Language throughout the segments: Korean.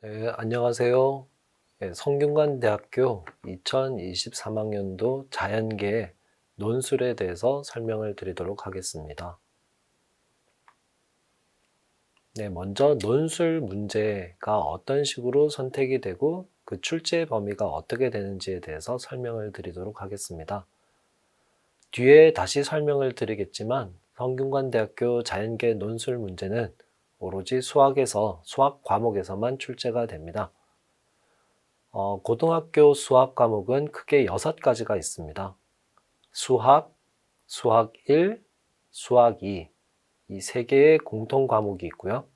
네, 안녕하세요. 성균관대학교 2023학년도 자연계 논술에 대해서 설명을 드리도록 하겠습니다. 네, 먼저 논술 문제가 어떤 식으로 선택이 되고 그 출제 범위가 어떻게 되는지에 대해서 설명을 드리도록 하겠습니다. 뒤에 다시 설명을 드리겠지만 성균관대학교 자연계 논술 문제는 오로지 수학 과목에서만 출제가 됩니다. 고등학교 수학 과목은 크게 6가지가 있습니다. 수학, 수학 1, 수학 2, 이 3개의 공통 과목이 있고요.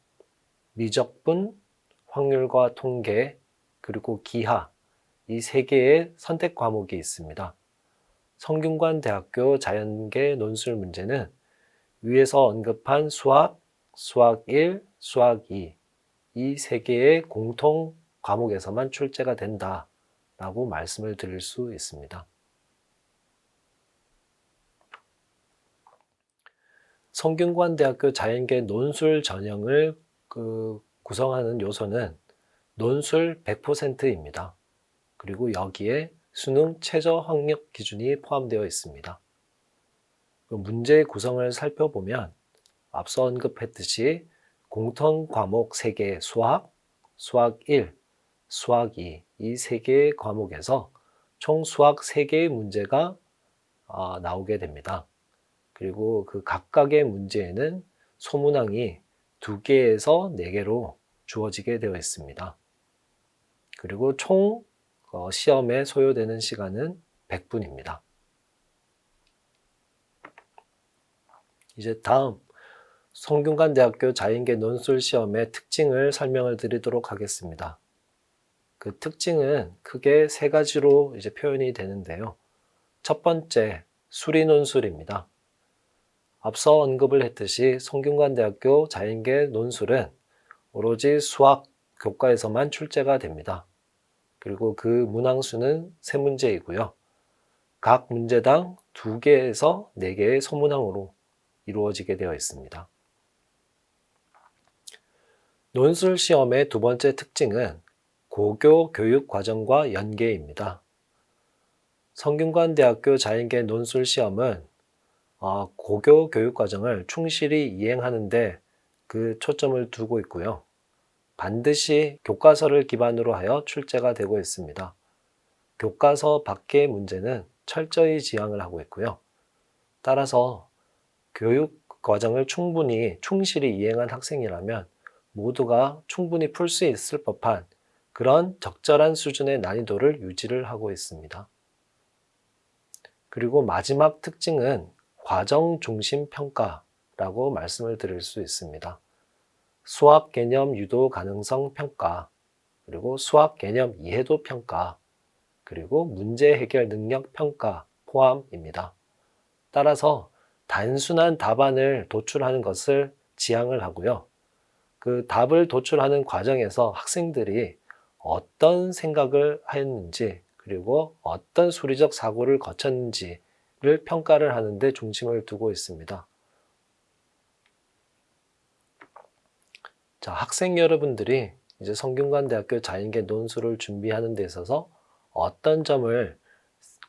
미적분, 확률과 통계, 그리고 기하, 이 3개의 선택 과목이 있습니다. 성균관대학교 자연계 논술 문제는 위에서 언급한 수학, 수학 1, 수학 2, 이 3개의 공통 과목에서만 출제가 된다라고 말씀을 드릴 수 있습니다. 성균관대학교 자연계 논술 전형을 구성하는 요소는 논술 100%입니다. 그리고 여기에 수능 최저 학력 기준이 포함되어 있습니다. 문제 구성을 살펴보면 앞서 언급했듯이 공통 과목 3개 수학, 수학 1, 수학 2, 이 3개의 과목에서 총 수학 3개의 문제가 나오게 됩니다. 그리고 그 각각의 문제에는 소문항이 2개에서 4개로 주어지게 되어 있습니다. 그리고 총 시험에 소요되는 시간은 100분입니다. 이제 다음 성균관대학교 자연계 논술 시험의 특징을 설명을 드리도록 하겠습니다. 그 특징은 크게 3가지로 이제 표현이 되는데요. 첫 번째, 수리 논술입니다. 앞서 언급을 했듯이 성균관대학교 자연계 논술은 오로지 수학 교과에서만 출제가 됩니다. 그리고 그 문항수는 3문제이고요. 각 문제당 2개에서 4개의 소문항으로 이루어지게 되어 있습니다. 논술 시험의 두 번째 특징은 고교 교육 과정과 연계입니다. 성균관대학교 자연계 논술 시험은 고교 교육 과정을 충실히 이행하는데 그 초점을 두고 있고요. 반드시 교과서를 기반으로 하여 출제가 되고 있습니다. 교과서 밖의 문제는 철저히 지양을 하고 있고요. 따라서 교육 과정을 충실히 이행한 학생이라면 모두가 충분히 풀 수 있을 법한 그런 적절한 수준의 난이도를 유지를 하고 있습니다. 그리고 마지막 특징은 과정 중심 평가라고 말씀을 드릴 수 있습니다. 수학 개념 유도 가능성 평가, 그리고 수학 개념 이해도 평가, 그리고 문제 해결 능력 평가 포함입니다. 따라서 단순한 답안을 도출하는 것을 지향을 하고요. 그 답을 도출하는 과정에서 학생들이 어떤 생각을 했는지, 그리고 어떤 수리적 사고를 거쳤는지를 평가를 하는 데 중심을 두고 있습니다. 자, 학생 여러분들이 이제 성균관대학교 자연계 논술을 준비하는 데 있어서 어떤 점을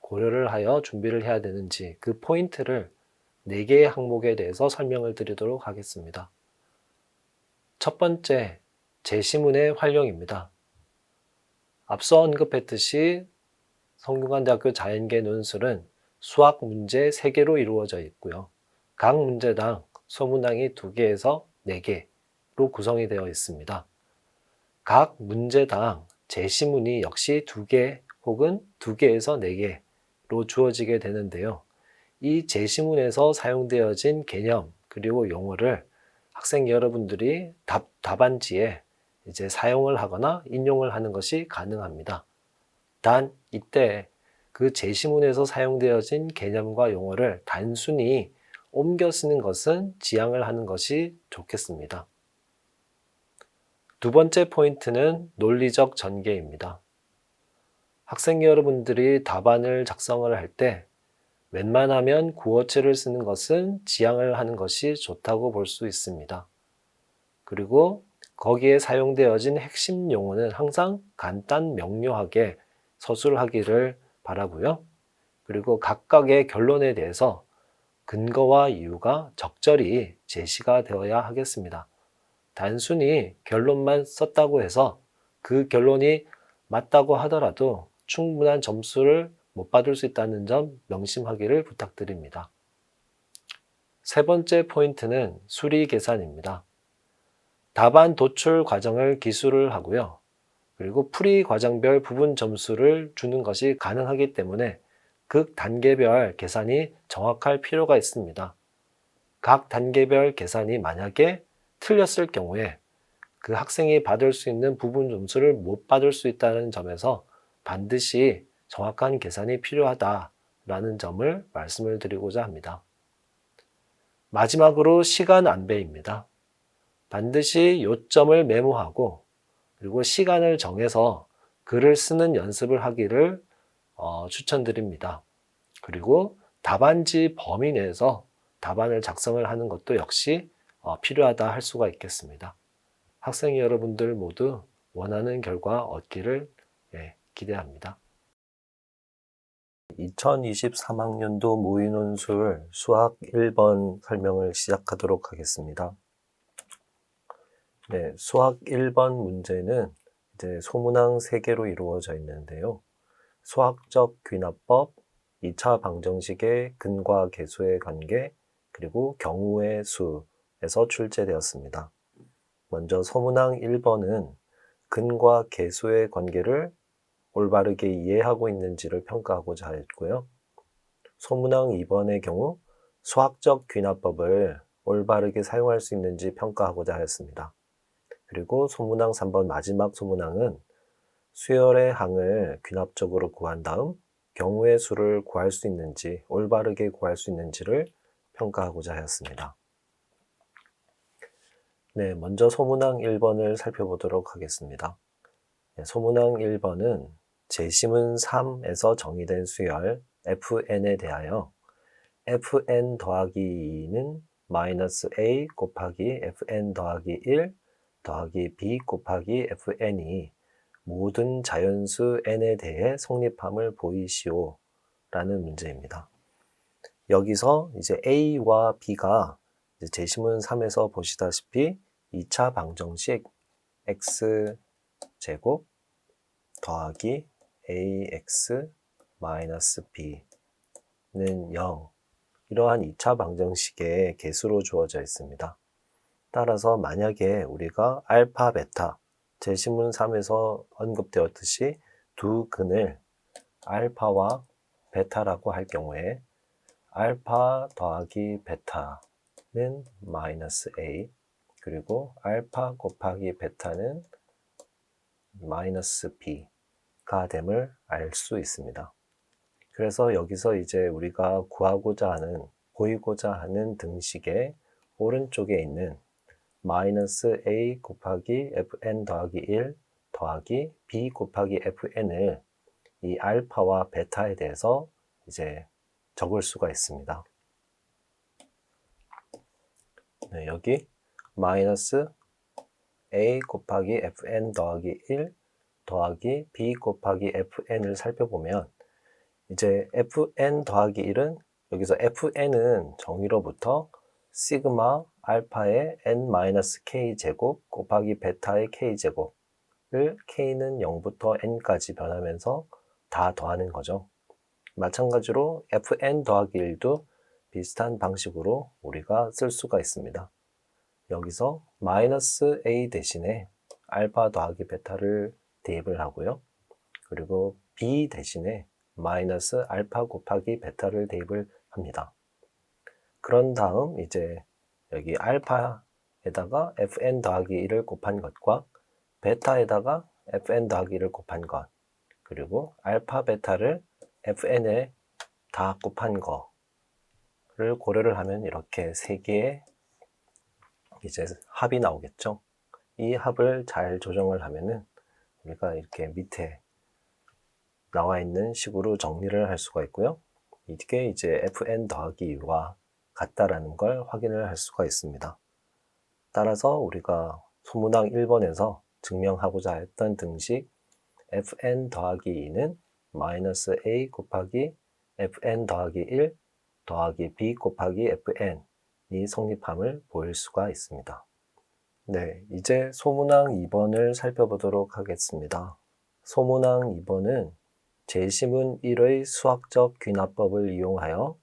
고려를 하여 준비를 해야 되는지 그 포인트를 4개의 항목에 대해서 설명을 드리도록 하겠습니다. 첫 번째, 제시문의 활용입니다. 앞서 언급했듯이 성균관대학교 자연계 논술은 수학 문제 3개로 이루어져 있고요. 각 문제당 소문항이 2개에서 4개로 구성이 되어 있습니다. 각 문제당 제시문이 역시 2개 혹은 2개에서 4개로 주어지게 되는데요. 이 제시문에서 사용되어진 개념 그리고 용어를 학생 여러분들이 답안지에 이제 사용을 하거나 인용을 하는 것이 가능합니다. 단 이때 그 제시문에서 사용되어진 개념과 용어를 단순히 옮겨 쓰는 것은 지양을 하는 것이 좋겠습니다. 두 번째 포인트는 논리적 전개입니다. 학생 여러분들이 답안을 작성을 할 때 웬만하면 구어체를 쓰는 것은 지양을 하는 것이 좋다고 볼 수 있습니다. 그리고 거기에 사용되어진 핵심 용어는 항상 간단 명료하게 서술하기를 바라고요. 그리고 각각의 결론에 대해서 근거와 이유가 적절히 제시가 되어야 하겠습니다. 단순히 결론만 썼다고 해서 그 결론이 맞다고 하더라도 충분한 점수를 못 받을 수 있다는 점 명심하기를 부탁드립니다. 세 번째 포인트는 수리 계산입니다. 답안 도출 과정을 기술을 하고요. 그리고 풀이 과정별 부분 점수를 주는 것이 가능하기 때문에 각 단계별 계산이 정확할 필요가 있습니다. 각 단계별 계산이 만약에 틀렸을 경우에 그 학생이 받을 수 있는 부분 점수를 못 받을 수 있다는 점에서 반드시 정확한 계산이 필요하다라는 점을 말씀을 드리고자 합니다. 마지막으로 시간 안배입니다. 반드시 요점을 메모하고 그리고 시간을 정해서 글을 쓰는 연습을 하기를 추천드립니다. 그리고 답안지 범위 내에서 답안을 작성을 하는 것도 역시 필요하다 할 수가 있겠습니다. 학생 여러분들 모두 원하는 결과 얻기를 기대합니다. 2023학년도 모의논술 수학 1번 설명을 시작하도록 하겠습니다. 네, 수학 1번 문제는 이제 소문항 3개로 이루어져 있는데요. 수학적 귀납법, 2차 방정식의 근과 계수의 관계, 그리고 경우의 수에서 출제되었습니다. 먼저 소문항 1번은 근과 계수의 관계를 올바르게 이해하고 있는지를 평가하고자 했고요. 소문항 2번의 경우 수학적 귀납법을 올바르게 사용할 수 있는지 평가하고자 하였습니다. 그리고 소문항 3번 마지막 소문항은 수열의 항을 귀납적으로 구한 다음 경우의 수를 구할 수 있는지, 올바르게 구할 수 있는지를 평가하고자 하였습니다. 네, 먼저 소문항 1번을 살펴보도록 하겠습니다. 네, 소문항 1번은 제시문 3에서 정의된 수열 fn에 대하여 fn 더하기 2는 마이너스 a 곱하기 fn 더하기 1 더하기 b 곱하기 fn이 모든 자연수 n에 대해 성립함을 보이시오 라는 문제입니다. 여기서 이제 a와 b가 제시문 3에서 보시다시피 2차 방정식 x제곱 더하기 ax 마이너스 b는 0 이러한 2차 방정식의 개수로 주어져 있습니다. 따라서 만약에 우리가 알파, 베타 제시문 3에서 언급되었듯이 두 근을 알파와 베타라고 할 경우에 알파 더하기 베타는 마이너스 a 그리고 알파 곱하기 베타는 마이너스 b가 됨을 알 수 있습니다. 그래서 여기서 이제 우리가 구하고자 하는, 보이고자 하는 등식의 오른쪽에 있는 마이너스 a 곱하기 fn 더하기 1 더하기 b 곱하기 fn을 이 알파와 베타에 대해서 이제 적을 수가 있습니다. 네, 여기 마이너스 a 곱하기 fn 더하기 1 더하기 b 곱하기 fn을 살펴보면 이제 fn 더하기 1은 여기서 fn은 정의로부터 시그마 알파의 n-k 제곱 곱하기 베타의 k 제곱을 k는 0부터 n까지 변하면서 다 더하는 거죠. 마찬가지로 fn 더하기 1도 비슷한 방식으로 우리가 쓸 수가 있습니다. 여기서 마이너스 a 대신에 알파 더하기 베타를 대입을 하고요. 그리고 b 대신에 마이너스 알파 곱하기 베타를 대입을 합니다. 그런 다음 이제 여기 알파에다가 fn 더하기 1을 곱한 것과 베타에다가 fn 더하기 1을 곱한 것 그리고 알파 베타를 fn에 다 곱한 거를 고려를 하면 이렇게 세 개의 이제 합이 나오겠죠. 이 합을 잘 조정을 하면은 우리가 이렇게 밑에 나와 있는 식으로 정리를 할 수가 있고요. 이게 이제 fn 더하기 2와 같다라는 걸 확인을 할 수가 있습니다. 따라서 우리가 소문항 1번에서 증명하고자 했던 등식 fn 더하기 2는 마이너스 a 곱하기 fn 더하기 1 더하기 b 곱하기 fn이 성립함을 보일 수가 있습니다. 네, 이제 소문항 2번을 살펴보도록 하겠습니다. 소문항 2번은 제시문 1의 수학적 귀납법을 이용하여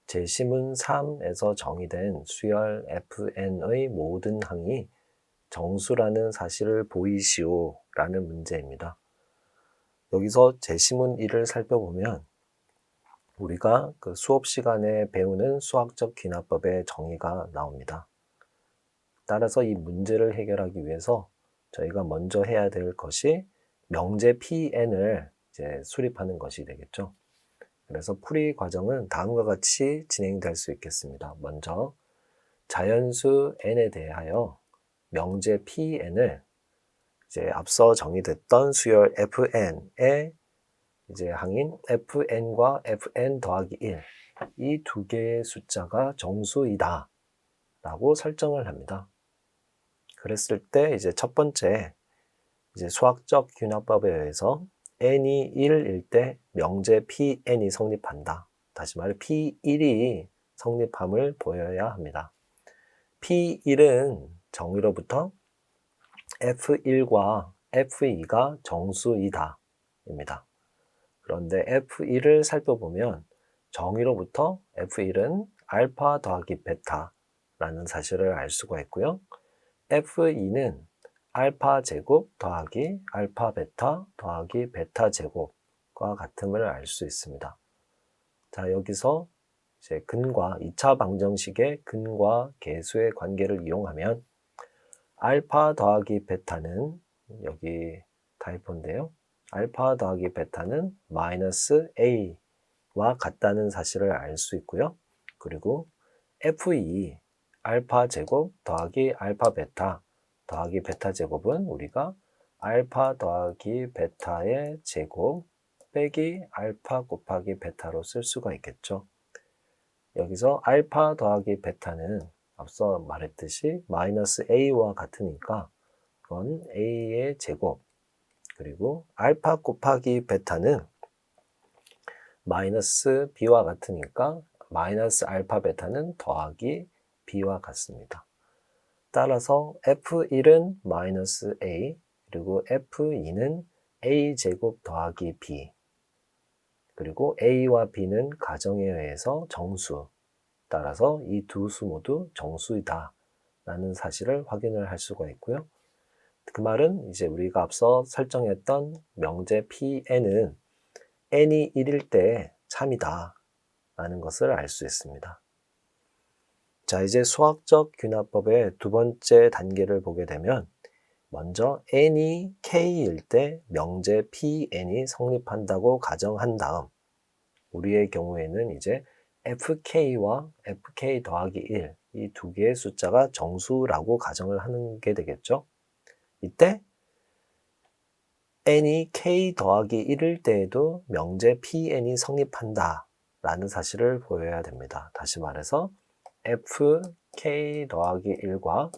제시문 3에서 정의된 수열 fn의 모든 항이 정수라는 사실을 보이시오 라는 문제입니다. 여기서 제시문 1을 살펴보면 우리가 그 수업 시간에 배우는 수학적 귀납법의 정의가 나옵니다. 따라서 이 문제를 해결하기 위해서 저희가 먼저 해야 될 것이 명제 Pn을 이제 수립하는 것이 되겠죠. 그래서 풀이 과정은 다음과 같이 진행될 수 있겠습니다. 먼저 자연수 n에 대하여 명제 Pn을 이제 앞서 정의됐던 수열 fn의 이제 항인 fn과 fn 더하기 1, 이 두 개의 숫자가 정수이다 라고 설정을 합니다. 그랬을 때 이제 첫 번째 이제 수학적 귀납법에 의해서 n이 1일 때 명제 Pn이 성립한다. 다시 말해 P1이 성립함을 보여야 합니다. P1은 정의로부터 F1과 F2가 정수이다 입니다. 그런데 F1을 살펴보면 정의로부터 F1은 알파 더하기 베타라는 사실을 알 수가 있고요. F2는 알파 제곱 더하기 알파 베타 더하기 베타 제곱과 같음을 알 수 있습니다. 자, 여기서 이제 근과 2차 방정식의 근과 계수의 관계를 이용하면 알파 더하기 베타는 여기 타이포인데요. 알파 더하기 베타는 마이너스 a와 같다는 사실을 알 수 있고요. 그리고 F2 알파 제곱 더하기 알파 베타 더하기 베타 제곱은 우리가 알파 더하기 베타의 제곱 빼기 알파 곱하기 베타로 쓸 수가 있겠죠. 여기서 알파 더하기 베타는 앞서 말했듯이 마이너스 a와 같으니까 그건 a의 제곱, 그리고 알파 곱하기 베타는 마이너스 b와 같으니까 마이너스 알파 베타는 더하기 b와 같습니다. 따라서 F1은 마이너스 a, 그리고 F2는 a 제곱 더하기 b, 그리고 a와 b는 가정에 의해서 정수, 따라서 이 두 수 모두 정수이다 라는 사실을 확인을 할 수가 있고요. 그 말은 이제 우리가 앞서 설정했던 명제 Pn은 n이 1일 때 참이다 라는 것을 알 수 있습니다. 자, 이제 수학적 귀납법의 두 번째 단계를 보게 되면 먼저 n이 k일 때 명제 Pn이 성립한다고 가정한 다음 우리의 경우에는 이제 fk와 fk 더하기 1, 이 두 개의 숫자가 정수라고 가정을 하는 게 되겠죠. 이때 n이 k 더하기 1일 때에도 명제 Pn이 성립한다 라는 사실을 보여야 됩니다. 다시 말해서 fk 더하기 1과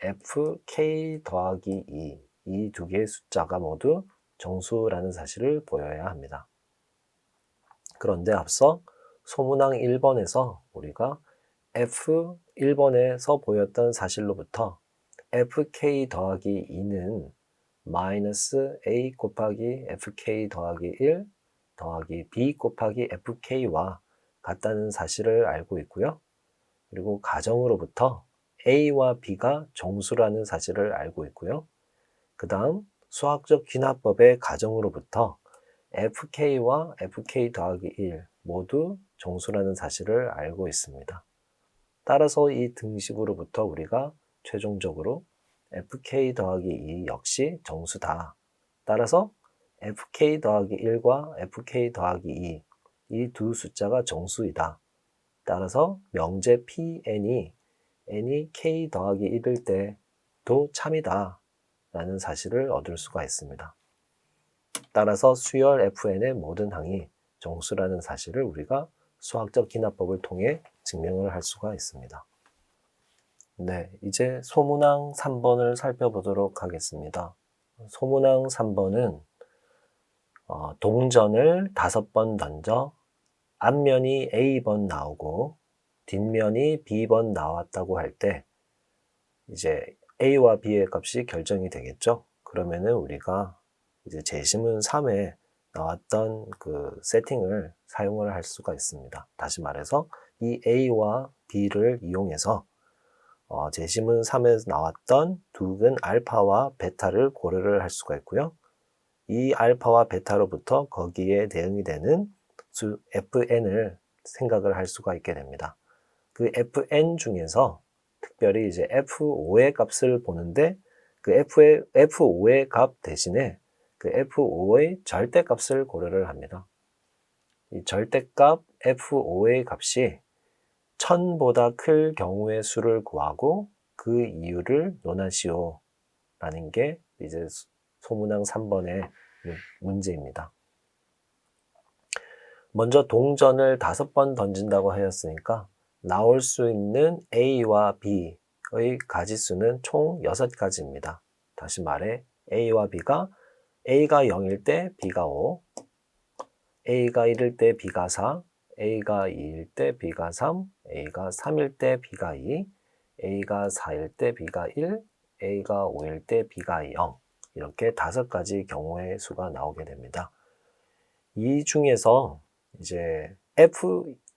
fk 더하기 2, 이 두 개의 숫자가 모두 정수라는 사실을 보여야 합니다. 그런데 앞서 소문항 1번에서 우리가 F1번에서 보였던 사실로부터 fk 더하기 2는 마이너스 a 곱하기 fk 더하기 1 더하기 b 곱하기 fk와 같다는 사실을 알고 있고요. 그리고 가정으로부터 a와 b가 정수라는 사실을 알고 있고요. 그 다음 수학적 귀납법의 가정으로부터 fk와 fk 더하기 1 모두 정수라는 사실을 알고 있습니다. 따라서 이 등식으로부터 우리가 최종적으로 fk 더하기 2 역시 정수다. 따라서 fk 더하기 1과 fk 더하기 2, 이 두 숫자가 정수이다. 따라서 명제 Pn이 n이 k 더하기 1일 때도 참이다 라는 사실을 얻을 수가 있습니다. 따라서 수열 fn의 모든 항이 정수라는 사실을 우리가 수학적 귀납법을 통해 증명을 할 수가 있습니다. 네, 이제 소문항 3번을 살펴보도록 하겠습니다. 소문항 3번은 동전을 5번 던져 앞면이 A번 나오고 뒷면이 B번 나왔다고 할 때 이제 A와 B의 값이 결정이 되겠죠. 그러면은 우리가 이제 제시문 3에 나왔던 그 세팅을 사용을 할 수가 있습니다. 다시 말해서 이 A와 B를 이용해서 제시문 3에서 나왔던 두근 알파와 베타를 고려를 할 수가 있고요. 이 알파와 베타로부터 거기에 대응이 되는 수 fn을 생각을 할 수가 있게 됩니다. 그 fn 중에서 특별히 이제 f5의 값을 보는데 그 f5의 값 대신에 그 f5의 절대값을 고려를 합니다. 이 절대값 f5의 값이 1000보다 클 경우의 수를 구하고 그 이유를 논하시오 라는 게 이제 소문항 3번의 문제입니다. 먼저 동전을 5번 던진다고 하였으니까 나올 수 있는 A와 B의 가지수는 총 6가지입니다. 다시 말해 A와 B가 A가 0일 때 B가 5, A가 1일 때 B가 4, A가 2일 때 B가 3, A가 3일 때 B가 2, A가 4일 때 B가 1, A가 5일 때 B가 0 이렇게 5가지 경우의 수가 나오게 됩니다. 이 중에서 이제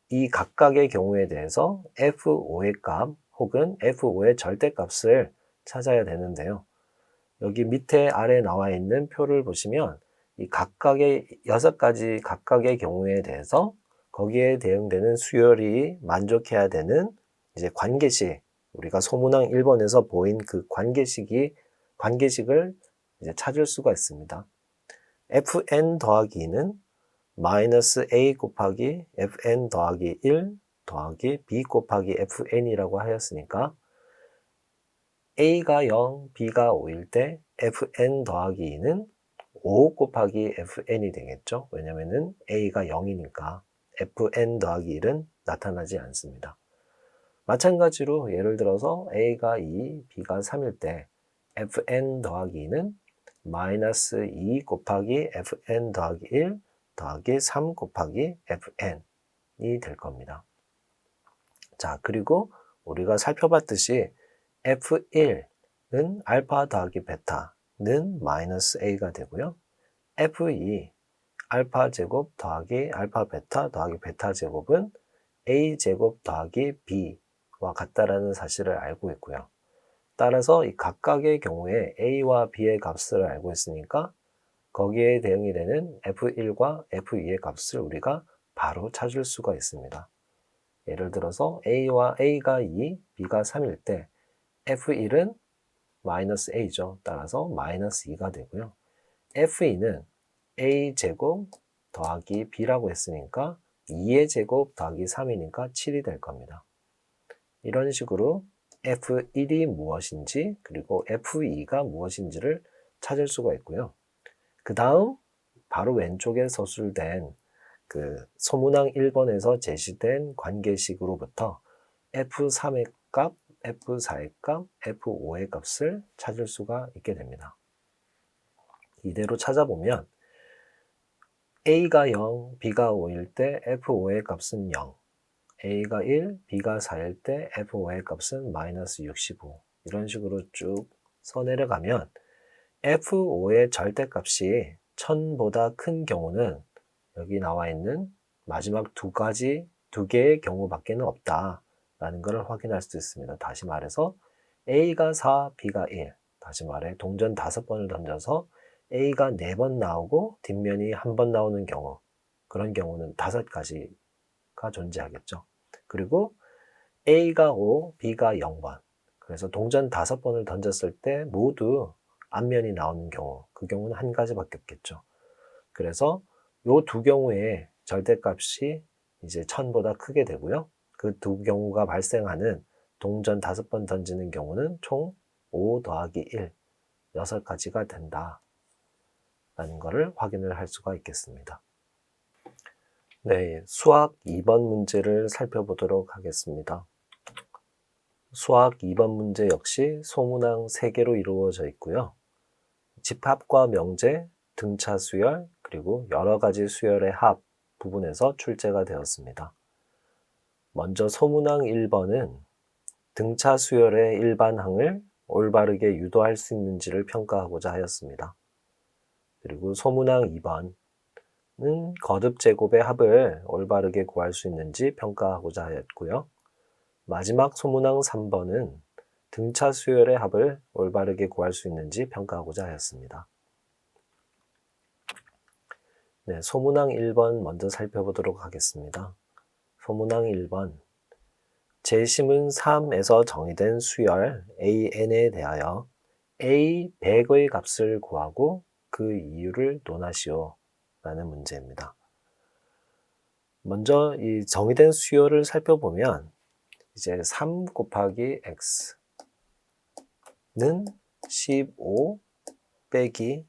이 각각의 경우에 대해서 F5의 값 혹은 F5의 절대값을 찾아야 되는데요. 여기 밑에 아래 나와 있는 표를 보시면 이 각각의 6가지 각각의 경우에 대해서 거기에 대응되는 수열이 만족해야 되는 이제 관계식, 우리가 소문항 1번에서 보인 그 관계식을 이제 찾을 수가 있습니다. fn 더하기 2는 마이너스 a 곱하기 fn 더하기 1 더하기 b 곱하기 fn이라고 하였으니까 a가 0, b가 5일 때 fn 더하기 2는 5 곱하기 fn이 되겠죠. 왜냐면은 a가 0이니까 fn 더하기 1은 나타나지 않습니다. 마찬가지로 예를 들어서 a가 2, b가 3일 때 fn 더하기 2는 마이너스 2 곱하기 fn 더하기 1 더하기 3 곱하기 fn이 될 겁니다. 자, 그리고 우리가 살펴봤듯이 F1은 알파 더하기 베타는 마이너스 A가 되고요. F2, 알파 제곱 더하기 알파 베타 더하기 베타 제곱은 A 제곱 더하기 B와 같다라는 사실을 알고 있고요. 따라서 이 각각의 경우에 A와 B의 값을 알고 있으니까 거기에 대응이 되는 F1과 F2의 값을 우리가 바로 찾을 수가 있습니다. 예를 들어서 A가 2, B가 3일 때 F1은 마이너스 A죠. 따라서 마이너스 2가 되고요. F2는 A 제곱 더하기 B라고 했으니까 2의 제곱 더하기 3이니까 7이 될 겁니다. 이런 식으로 F1이 무엇인지 그리고 F2가 무엇인지를 찾을 수가 있고요. 그 다음 바로 왼쪽에 서술된 그 소문항 1번에서 제시된 관계식으로부터 F3의 값, F4의 값, F5의 값을 찾을 수가 있게 됩니다. 이대로 찾아보면 A가 0, B가 5일 때 F5의 값은 0, A가 1, B가 4일 때 F5의 값은 마이너스 65 이런 식으로 쭉 써내려가면 F5의 절대값이 1000보다 큰 경우는 여기 나와 있는 마지막 두 개의 경우밖에는 없다라는 것을 확인할 수 있습니다. 다시 말해서 A가 4, B가 1. 다시 말해 동전 5번을 던져서 A가 4번 나오고 뒷면이 1번 나오는 경우, 그런 경우는 5가지가 존재하겠죠. 그리고 A가 5, B가 0번. 그래서 동전 5번을 던졌을 때 모두 앞면이 나오는 경우, 그 경우는 한 가지밖에 없겠죠. 그래서 이 두 경우에 절대값이 이제 1000보다 크게 되고요. 그 두 경우가 발생하는 동전 5번 던지는 경우는 총 5 더하기 1, 6가지가 된다. 라는 것을 확인을 할 수가 있겠습니다. 네, 수학 2번 문제를 살펴보도록 하겠습니다. 수학 2번 문제 역시 소문항 3개로 이루어져 있고요. 집합과 명제, 등차 수열, 그리고 여러 가지 수열의 합 부분에서 출제가 되었습니다. 먼저 소문항 1번은 등차 수열의 일반항을 올바르게 유도할 수 있는지를 평가하고자 하였습니다. 그리고 소문항 2번은 거듭 제곱의 합을 올바르게 구할 수 있는지 평가하고자 하였고요. 마지막 소문항 3번은 등차 수열의 합을 올바르게 구할 수 있는지 평가하고자 하였습니다. 네, 소문항 1번 먼저 살펴보도록 하겠습니다. 소문항 1번 재심은 3에서 정의된 수열 AN에 대하여 A 100의 값을 구하고 그 이유를 논하시오 라는 문제입니다. 먼저 이 정의된 수열을 살펴보면 이제 3 곱하기 x는 15 빼기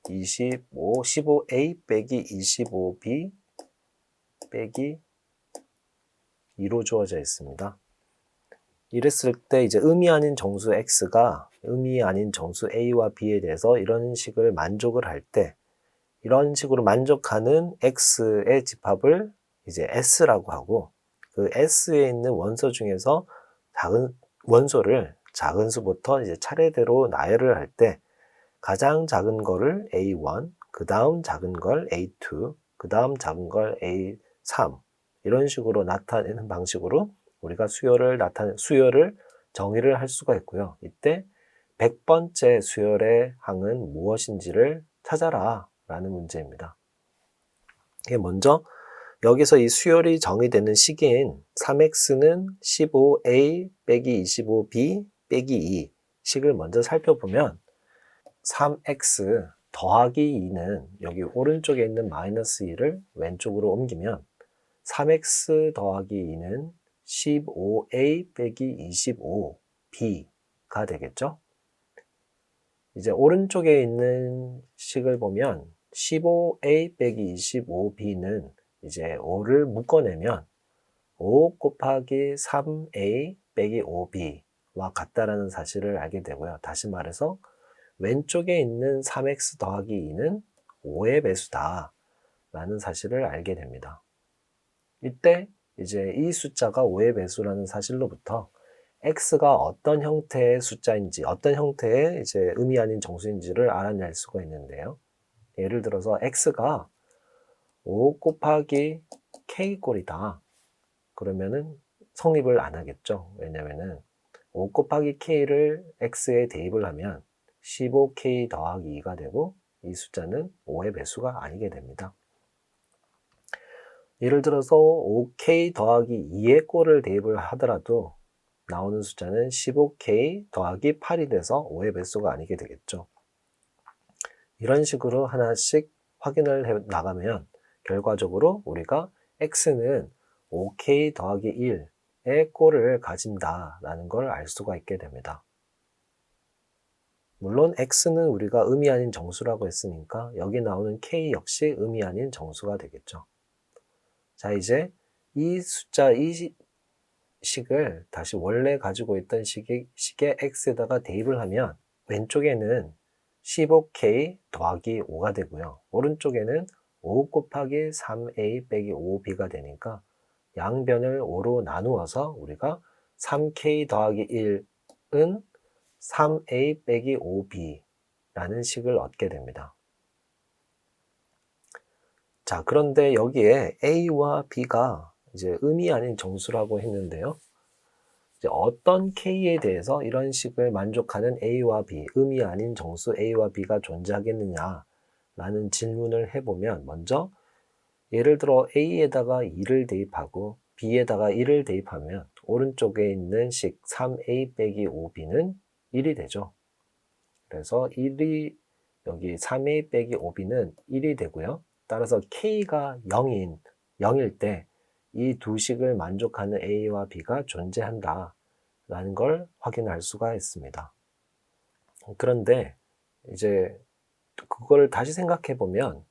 25, 15a 빼기 25b 빼기 2로 주어져 있습니다. 이랬을 때 이제 의미 아닌 정수 x가 의미 아닌 정수 a와 b에 대해서 이런 식을 만족을 할 때 이런 식으로 만족하는 x의 집합을 이제 s라고 하고 그 s에 있는 원소 중에서 작은 원소를 작은 수부터 이제 차례대로 나열을 할 때 가장 작은 거를 A1, 그 다음 작은 걸 A2, 그 다음 작은 걸 A3 이런 식으로 나타내는 방식으로 우리가 수열을 정의를 할 수가 있고요. 이때 100번째 수열의 항은 무엇인지를 찾아라 라는 문제입니다. 이게 먼저 여기서 이 수열이 정의되는 식인 3x는 15a 빼기 25b 빼기 2 식을 먼저 살펴보면 3x 더하기 2는 여기 오른쪽에 있는 마이너스 2를 왼쪽으로 옮기면 3x 더하기 2는 15a 빼기 25b가 되겠죠? 이제 오른쪽에 있는 식을 보면 15a 빼기 25b는 이제 5를 묶어내면 5 곱하기 3a 빼기 5b와 같다라는 사실을 알게 되고요. 다시 말해서 왼쪽에 있는 3x 더하기 2는 5의 배수다 라는 사실을 알게 됩니다. 이때 이제 이 숫자가 5의 배수라는 사실로부터 x가 어떤 형태의 숫자인지 어떤 형태의 이제 의미 아닌 정수인지를 알아낼 수가 있는데요. 예를 들어서 x가 5 곱하기 k꼴이다. 그러면은 성립을 안 하겠죠. 왜냐면은 5 곱하기 k를 x에 대입을 하면 15k 더하기 2가 되고 이 숫자는 5의 배수가 아니게 됩니다. 예를 들어서 5k 더하기 2의 꼴을 대입을 하더라도 나오는 숫자는 15k 더하기 8이 돼서 5의 배수가 아니게 되겠죠. 이런 식으로 하나씩 확인을 해 나가면 결과적으로 우리가 x는 5k 더하기 1의 꼴을 가진다라는 걸 알 수가 있게 됩니다. 물론 x는 우리가 의미 아닌 정수라고 했으니까 여기 나오는 k 역시 의미 아닌 정수가 되겠죠. 자, 이제 이 숫자, 이 식을 다시 원래 가지고 있던 식의 x에다가 대입을 하면 왼쪽에는 15k 더하기 5가 되고요. 오른쪽에는 5 곱하기 3a 빼기 5b가 되니까 양변을 5로 나누어서 우리가 3k 더하기 1은 3a 빼기 5b라는 식을 얻게 됩니다. 자, 그런데 여기에 a와 b가 이제 의미 아닌 정수라고 했는데요. 이제 어떤 k에 대해서 이런 식을 만족하는 a와 b, 의미 아닌 정수 a와 b가 존재하겠느냐라는 질문을 해보면 먼저 예를 들어 a에다가 2를 대입하고 b에다가 1을 대입하면 오른쪽에 있는 식 3a 빼기 5b는 1이 되죠. 그래서 1이 여기 3a 빼기 5b는 1이 되고요. 따라서 k가 0일 때 이 두 식을 만족하는 a와 b가 존재한다 라는 걸 확인할 수가 있습니다. 그런데 이제 그걸 다시 생각해 보면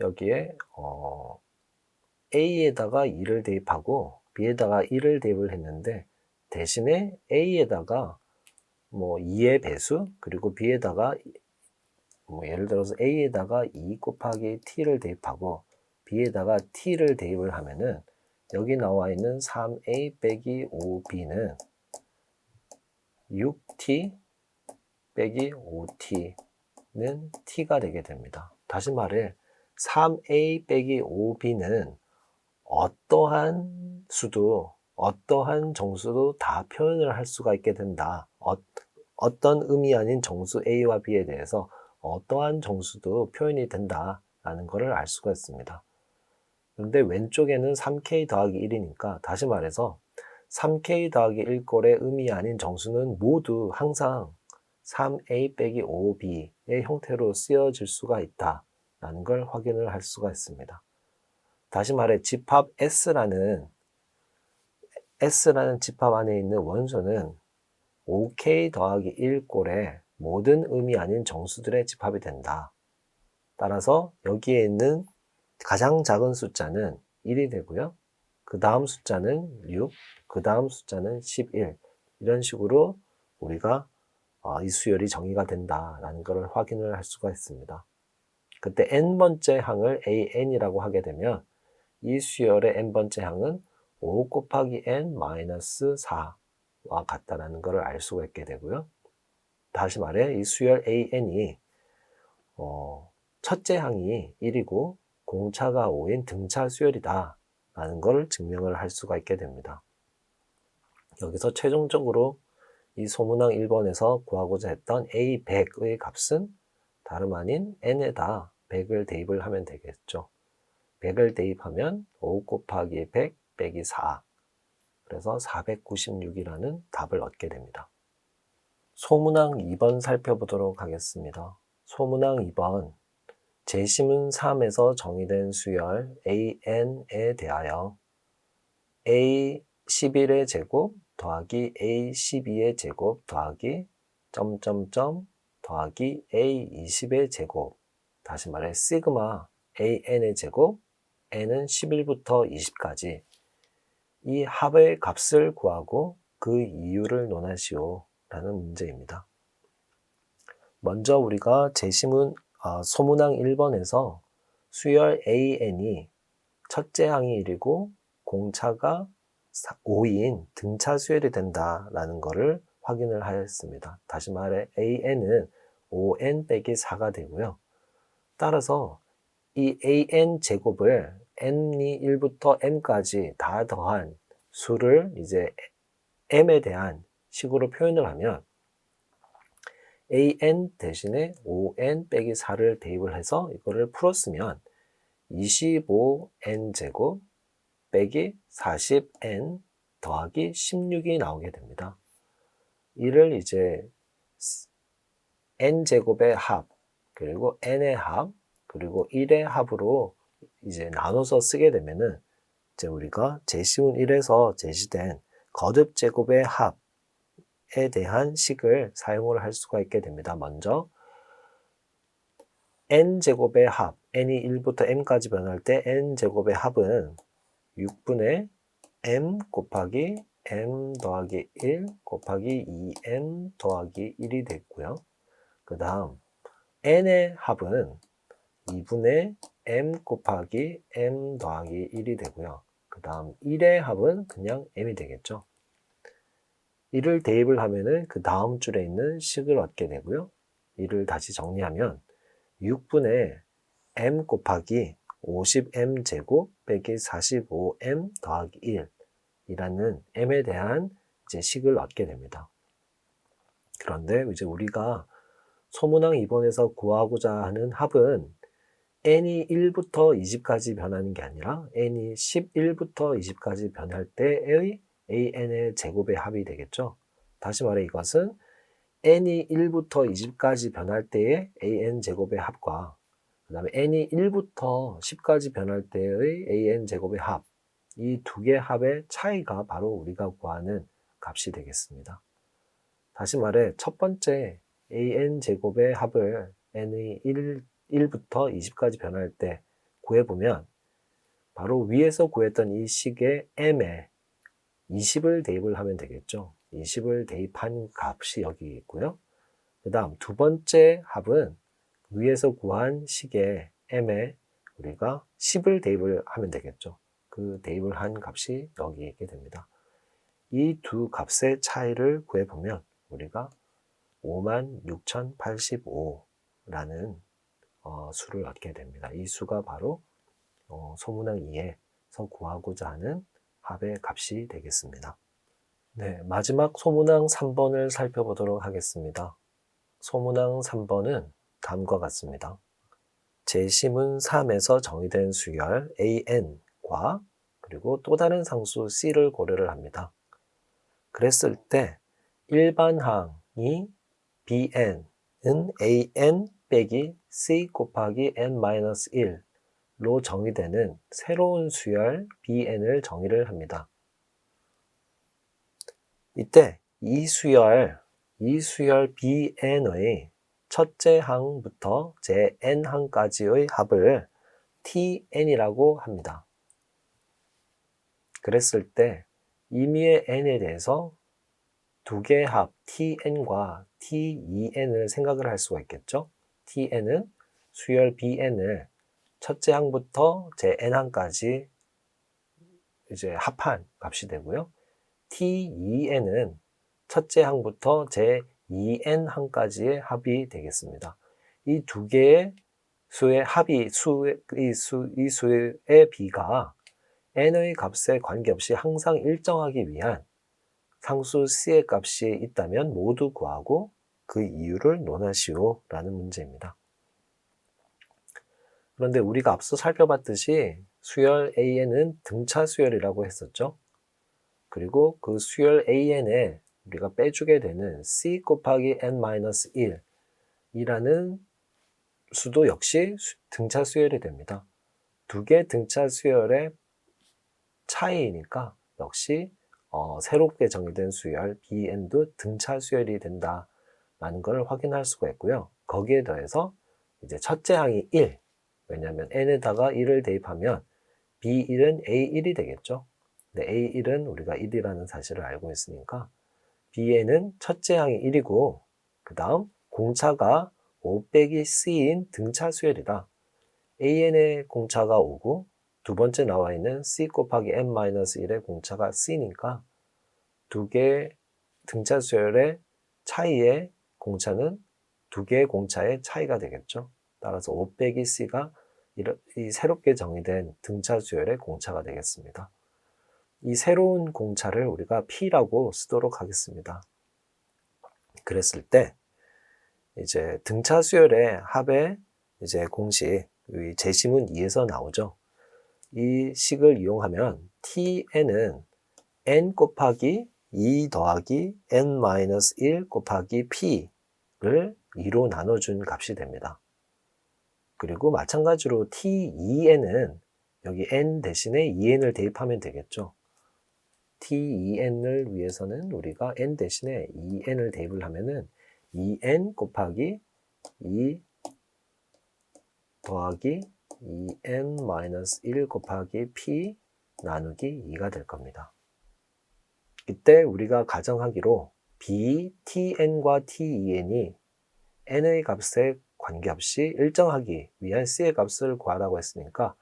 여기에 a에다가 2를 대입하고 b에다가 1을 대입을 했는데 대신에 A에다가 뭐 2의 배수, 그리고 B에다가 뭐 예를 들어서 A에다가 2 곱하기 T를 대입하고 B에다가 T를 대입을 하면은 여기 나와 있는 3A 빼기 5B는 6T 빼기 5T는 T가 되게 됩니다. 다시 말해 3A 빼기 5B는 어떠한 수도, 어떠한 정수도 다 표현을 할 수가 있게 된다. 어떤 의미 아닌 정수 A와 B에 대해서 어떠한 정수도 표현이 된다라는 것을 알 수가 있습니다. 그런데 왼쪽에는 3K 더하기 1이니까 다시 말해서 3K 더하기 1꼴의 의미 아닌 정수는 모두 항상 3A 빼기 5B의 형태로 쓰여질 수가 있다라는 걸 확인을 할 수가 있습니다. 다시 말해 집합 S라는 집합 안에 있는 원소는 5K 더하기 1꼴의 모든 의미 아닌 정수들의 집합이 된다. 따라서 여기에 있는 가장 작은 숫자는 1이 되고요. 그 다음 숫자는 6, 그 다음 숫자는 11. 이런 식으로 우리가 이 수열이 정의가 된다라는 것을 확인을 할 수가 있습니다. 그때 n번째 항을 an이라고 하게 되면 이 수열의 n번째 항은 5 곱하기 n-4와 같다라는 것을 알 수가 있게 되고요. 다시 말해 이 수열 an이 첫째 항이 1이고 공차가 5인 등차 수열이다 라는 것을 증명을 할 수가 있게 됩니다. 여기서 최종적으로 이 소문항 1번에서 구하고자 했던 A100의 값은 다름 아닌 n에다 100을 대입을 하면 되겠죠. 100을 대입하면 5 곱하기 100 빼기 4, 그래서 496이라는 답을 얻게 됩니다. 소문항 2번 살펴보도록 하겠습니다. 소문항 2번, 제시문 3에서 정의된 수열 AN에 대하여 A11의 제곱 더하기 A12의 제곱 더하기 점점점 더하기 A20의 제곱, 다시 말해 시그마 AN의 제곱, n은 11부터 20까지 이 합의 값을 구하고 그 이유를 논하시오 라는 문제입니다. 먼저 우리가 제시문 소문항 1번에서 수열 AN이 첫째 항이 1이고 공차가 5인 등차 수열이 된다라는 것을 확인을 하였습니다. 다시 말해 AN은 5n 빼기 4가 되고요. 따라서 이 AN 제곱을 n이 1부터 m까지 다 더한 수를 이제 m에 대한 식으로 표현을 하면 an 대신에 5n 빼기 4를 대입을 해서 이거를 풀었으면 25n 제곱 빼기 40n 더하기 16이 나오게 됩니다. 이를 이제 n 제곱의 합, 그리고 n의 합, 그리고 1의 합으로 이제 나눠서 쓰게 되면은 이제 우리가 제시문 1에서 제시된 거듭 제곱의 합에 대한 식을 사용을 할 수가 있게 됩니다. 먼저 n 제곱의 합, n이 1부터 m까지 변할 때 n 제곱의 합은 6분의 m 곱하기 m 더하기 1 곱하기 2m 더하기 1이 됐고요. 그 다음 n의 합은 2분의 m 곱하기 m 더하기 1이 되고요. 그 다음 1의 합은 그냥 m이 되겠죠. 이를 대입을 하면은 그 다음 줄에 있는 식을 얻게 되고요. 이를 다시 정리하면 6분의 m 곱하기 50m 제곱 빼기 45m 더하기 1 이라는 m에 대한 이제 식을 얻게 됩니다. 그런데 이제 우리가 소문항 2번에서 구하고자 하는 합은 n이 1부터 20까지 변하는 게 아니라 n이 11부터 20까지 변할 때의 an의 제곱의 합이 되겠죠. 다시 말해 이것은 n이 1부터 20까지 변할 때의 an 제곱의 합과 그 다음에 n이 1부터 10까지 변할 때의 an 제곱의 합, 이 두 개의 합의 차이가 바로 우리가 구하는 값이 되겠습니다. 다시 말해 첫 번째 an 제곱의 합을 n이 1부터 20까지 변할 때 구해보면 바로 위에서 구했던 이 식의 m의 20을 대입을 하면 되겠죠. 20을 대입한 값이 여기 있고요. 그 다음 두 번째 합은 위에서 구한 식의 m에 우리가 10을 대입을 하면 되겠죠. 그 대입을 한 값이 여기 있게 됩니다. 이 두 값의 차이를 구해보면 우리가 56,085라는 수를 얻게 됩니다. 이 수가 바로 소문항 2에서 구하고자 하는 합의 값이 되겠습니다. 네, 마지막 소문항 3번을 살펴보도록 하겠습니다. 소문항 3번은 다음과 같습니다. 제시문 3에서 정의된 수열 AN과 그리고 또 다른 상수 C를 고려를 합니다. 그랬을 때 일반항이 BN은 AN 빼기 C 곱하기 N-1로 정의되는 새로운 수열 BN을 정의를 합니다. 이때 이 수열 BN의 첫째 항부터 제 n항까지의 합을 TN이라고 합니다. 그랬을 때 임의의 n에 대해서 두 개의 합 TN과 TEN을 생각을 할 수가 있겠죠. TN은 수열 BN을 첫째 항부터 제 n항까지 이제 합한 값이 되고요. TEN은 첫째 항부터 제 2n항까지의 합이 되겠습니다. 이 두 개의 수의 합이 이 수의 비가 n의 값에 관계없이 항상 일정하기 위한 상수 c의 값이 있다면 모두 구하고 그 이유를 논하시오 라는 문제입니다. 그런데 우리가 앞서 살펴봤듯이 수열 AN은 등차 수열이라고 했었죠. 그리고 그 수열 AN에 우리가 빼주게 되는 C 곱하기 N-1 이라는 수도 역시 등차 수열이 됩니다. 두 개 등차 수열의 차이니까 역시 새롭게 정의된 수열 BN도 등차 수열이 된다라는 걸 확인할 수가 있고요. 거기에 더해서 이제 첫째 항이 1, 왜냐하면 n에다가 1을 대입하면 B1은 A1이 되겠죠. 근데 A1은 우리가 1이라는 사실을 알고 있으니까 B에는 첫째 항이 1이고 그 다음 공차가 5 빼기 C인 등차 수열이다. AN의 공차가 5고 두 번째 나와 있는 C 곱하기 N-1의 공차가 C니까 두 개의 등차 수열의 차이의 공차는 두 개의 공차의 차이가 되겠죠. 따라서 5 빼기 C가 이 새롭게 정의된 등차 수열의 공차가 되겠습니다. 이 새로운 공차를 우리가 P라고 쓰도록 하겠습니다. 그랬을 때 이제 등차 수열의 합의 이제 공식 제시문 2에서 나오죠. 이 식을 이용하면 TN은 N 곱하기 2 더하기 N-1 곱하기 P를 2로 나눠준 값이 됩니다. 그리고 마찬가지로 TEN은 여기 N 대신에 EN을 대입하면 되겠죠. TEN을 위해서는 우리가 N 대신에 EN을 대입을 하면은 EN 곱하기 2 더하기 2n-1 곱하기 p 나누기 2가 될 겁니다. 이때 우리가 가정하기로 b, tn과 ten이 n의 값에 관계없이 일정하기 위한 c의 값을 구하라고 했으니까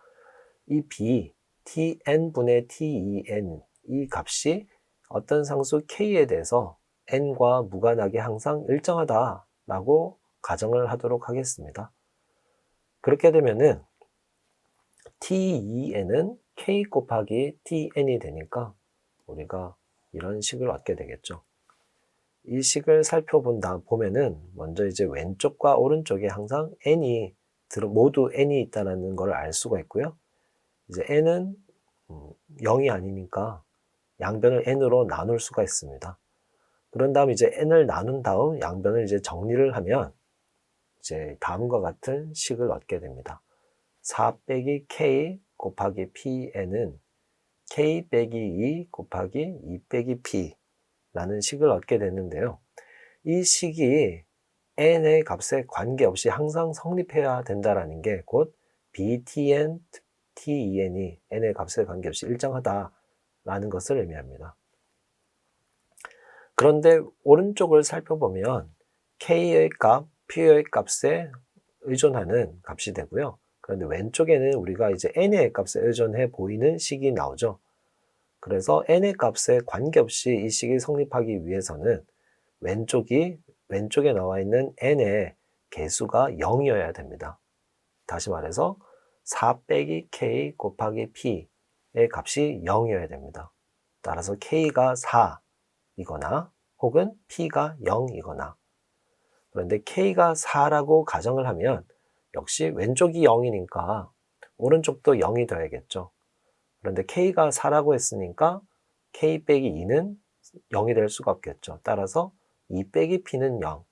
이 b, tn분의 ten 이 값이 어떤 상수 k에 대해서 n과 무관하게 항상 일정하다라고 가정을 하도록 하겠습니다. 그렇게 되면은 TEN은 K 곱하기 TN이 되니까 우리가 이런 식을 얻게 되겠죠. 이 식을 보면은 먼저 이제 왼쪽과 오른쪽에 항상 모두 N이 있다는 걸 알 수가 있고요. 이제 N은 0이 아니니까 양변을 N으로 나눌 수가 있습니다. 그런 다음 이제 N을 나눈 다음 양변을 이제 정리를 하면 이제 다음과 같은 식을 얻게 됩니다. 4 빼기 K 곱하기 PN은 K 빼기 2 곱하기 2 빼기 P라는 식을 얻게 됐는데요. 이 식이 N의 값에 관계없이 항상 성립해야 된다는 게 곧 BTN, TEN이 N의 값에 관계없이 일정하다라는 것을 의미합니다. 그런데 오른쪽을 살펴보면 K의 값, P의 값에 의존하는 값이 되고요. 그런데 왼쪽에는 우리가 이제 N의 값에 의존해 보이는 식이 나오죠. 그래서 N의 값에 관계없이 이 식이 성립하기 위해서는 왼쪽에 나와 있는 N의 개수가 0이어야 됩니다. 다시 말해서 4 빼기 K 곱하기 P의 값이 0이어야 됩니다. 따라서 K가 4이거나 혹은 P가 0이거나. 그런데 K가 4라고 가정을 하면 역시 왼쪽이 0이니까 오른쪽도 0이 되어야겠죠. 그런데 K가 4라고 했으니까 K 빼기 2는 0이 될 수가 없겠죠. 따라서 2 빼기 P는 0,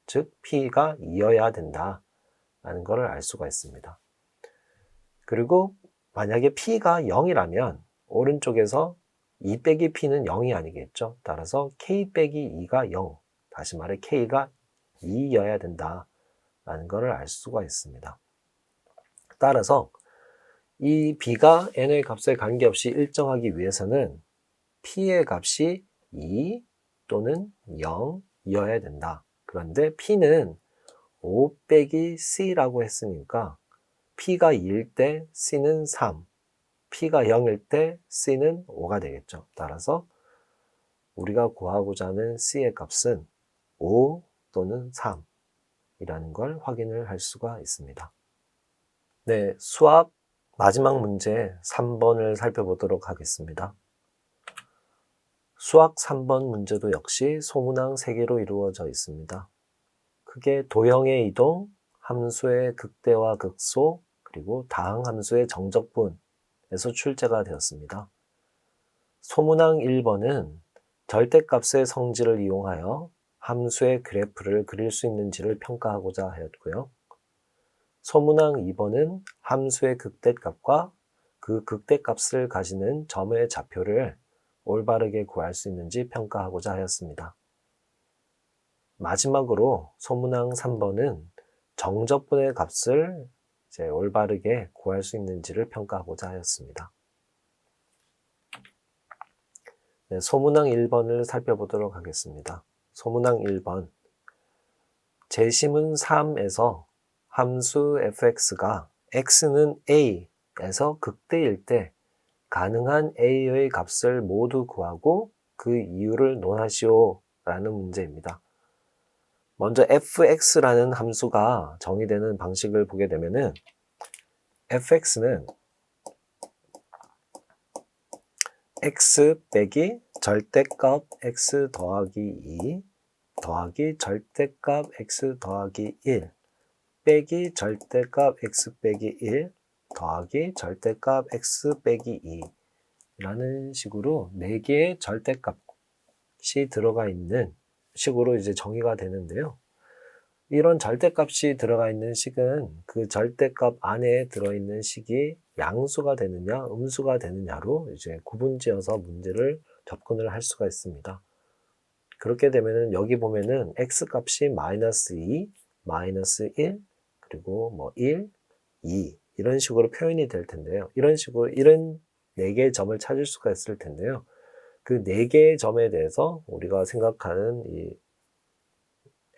즉 P가 2여야 된다라는 것을 알 수가 있습니다. 그리고 만약에 P가 0이라면 오른쪽에서 2 빼기 P는 0이 아니겠죠. 따라서 K 빼기 2가 0, 다시 말해 K가 2여야 된다라는 것을 알 수가 있습니다. 따라서 이 B가 N의 값에 관계없이 일정하기 위해서는 P의 값이 2 또는 0이어야 된다. 그런데 P는 5 빼기 C라고 했으니까 P가 2일 때 C는 3, P가 0일 때 C는 5가 되겠죠. 따라서 우리가 구하고자 하는 C의 값은 5 또는 3이라는 걸 확인을 할 수가 있습니다. 네, 수학 마지막 문제 3번을 살펴보도록 하겠습니다. 수학 3번 문제도 역시 소문항 3개로 이루어져 있습니다. 크게 도형의 이동, 함수의 극대화 극소, 그리고 다항 함수의 정적분에서 출제가 되었습니다. 소문항 1번은 절대값의 성질을 이용하여 함수의 그래프를 그릴 수 있는지를 평가하고자 하였고요. 소문항 2번은 함수의 극대값과 그 극대값을 가지는 점의 좌표를 올바르게 구할 수 있는지 평가하고자 하였습니다. 마지막으로 소문항 3번은 정적분의 값을 이제 올바르게 구할 수 있는지를 평가하고자 하였습니다. 네, 소문항 1번을 살펴보도록 하겠습니다. 소문항 1번. 재심은 3에서 함수 fx가 x는 a에서 극대일 때 가능한 a의 값을 모두 구하고 그 이유를 논하시오 라는 문제입니다. 먼저 fx라는 함수가 정의되는 방식을 보게 되면은 fx는 x 빼기 절대값 x 더하기 2 더하기 절대값 x 더하기 1 빼기 절대값 x 빼기 1 더하기 절대값 x 빼기 2 라는 식으로 4개의 절대값이 들어가 있는 식으로 이제 정의가 되는데요. 이런 절대값이 들어가 있는 식은 그 절대값 안에 들어있는 식이 양수가 되느냐 음수가 되느냐로 이제 구분지어서 문제를 접근을 할 수가 있습니다. 그렇게 되면은 여기 보면은 x 값이 마이너스 2, 마이너스 1, 그리고 뭐 1, 2 이런 식으로 표현이 될 텐데요. 이런 식으로 이런 4개의 점을 찾을 수가 있을 텐데요. 그 4개의 점에 대해서 우리가 생각하는 이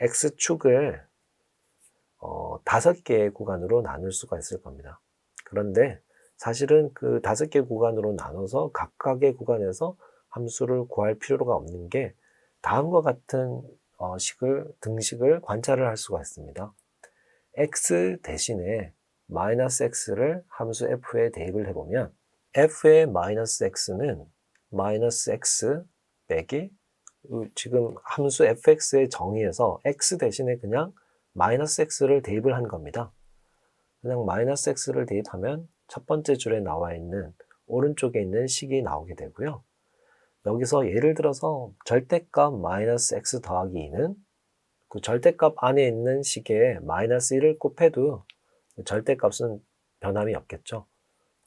x축을 5개의 구간으로 나눌 수가 있을 겁니다. 그런데 사실은 그 5개 구간으로 나눠서 각각의 구간에서 함수를 구할 필요가 없는 게 다음과 같은 등식을 관찰을 할 수가 있습니다. x 대신에 마이너스 x를 함수 f에 대입을 해보면 f의 마이너스 x는 마이너스 x 빼기 지금 함수 fx의 정의에서 x 대신에 그냥 마이너스 x를 대입을 한 겁니다. 그냥 마이너스 x를 대입하면 첫 번째 줄에 나와 있는 오른쪽에 있는 식이 나오게 되고요. 여기서 예를 들어서 절대값 마이너스 x 더하기 2는 그 절대값 안에 있는 식에 마이너스 1을 곱해도 절대값은 변함이 없겠죠.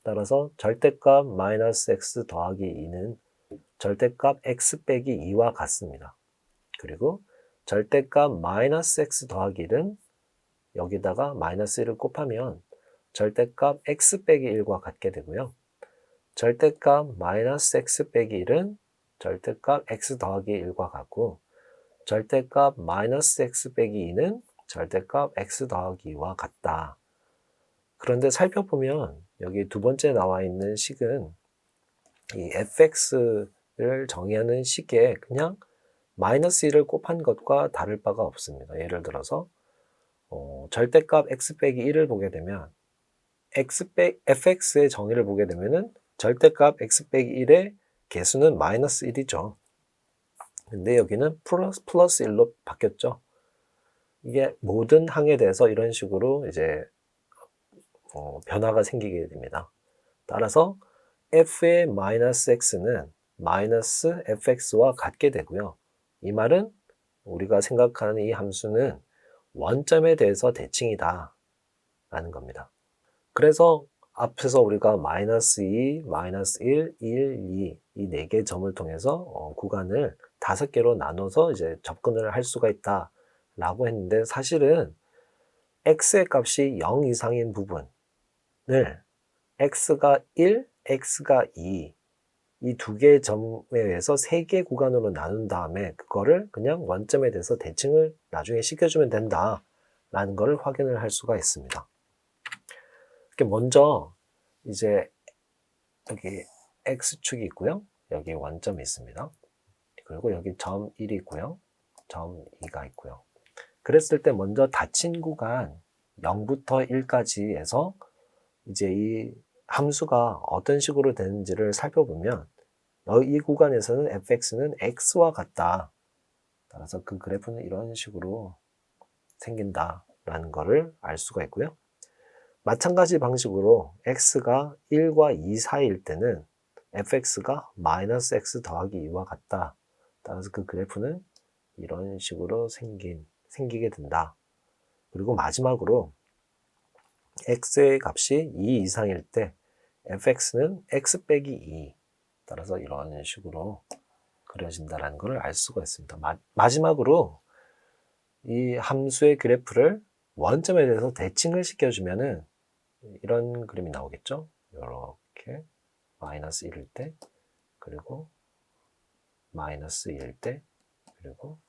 따라서 절대값 마이너스 x 더하기 2는 절대값 x 빼기 2와 같습니다. 그리고 절대값 마이너스 x 더하기 1은 여기다가 마이너스 1을 곱하면 절대값 x 빼기 1과 같게 되고요. 절대값 마이너스 x 빼기 1은 절대값 x 더하기 1과 같고 절대값 마이너스 x 빼기 2는 절대값 x 더하기 2와 같다. 그런데 살펴보면 여기 두 번째 나와 있는 식은 이 fx를 정의하는 식에 그냥 마이너스 1을 곱한 것과 다를 바가 없습니다. 예를 들어서 절대값 x 빼기 1을 보게 되면 fx의 정의를 보게 되면은 절대값 x 빼기 1의 개수는 마이너스 1이죠. 근데 여기는 플러스 1로 바뀌었죠. 이게 모든 항에 대해서 이런 식으로 이제 변화가 생기게 됩니다. 따라서 f의 마이너스 x는 마이너스 fx와 같게 되고요. 이 말은 우리가 생각하는 이 함수는 원점에 대해서 대칭이다 라는 겁니다. 그래서 앞에서 우리가 마이너스 2, 마이너스 1, 1, 2 이 4개의 점을 통해서 구간을 5개로 나눠서 이제 접근을 할 수가 있다 라고 했는데 사실은 x의 값이 0 이상인 부분을 x가 1, x가 2 이 2개의 점에 의해서 3개의 구간으로 나눈 다음에 그거를 그냥 원점에 대해서 대칭을 나중에 시켜주면 된다 라는 걸 확인을 할 수가 있습니다. 먼저 이제 여기 x축이 있고요. 여기 원점이 있습니다. 그리고 여기 점 1이 있고요. 점 2가 있고요. 그랬을 때 먼저 닫힌 구간 0부터 1까지 해서 이제 이 함수가 어떤 식으로 되는지를 살펴보면 이 구간에서는 fx는 x와 같다. 따라서 그 그래프는 이런 식으로 생긴다라는 것을 알 수가 있고요. 마찬가지 방식으로 x가 1과 2 사이일 때는 fx가 마이너스 x 더하기 2와 같다. 따라서 그 그래프는 이런 식으로 생기게 된다. 그리고 마지막으로 x의 값이 2 이상일 때 fx는 x 빼기 2 따라서 이런 식으로 그려진다는 것을 알 수가 있습니다. 마지막으로 이 함수의 그래프를 원점에 대해서 대칭을 시켜주면은 이런 그림이 나오겠죠? 이렇게 마이너스 1일 때 그리고 마이너스 2일 때 그리고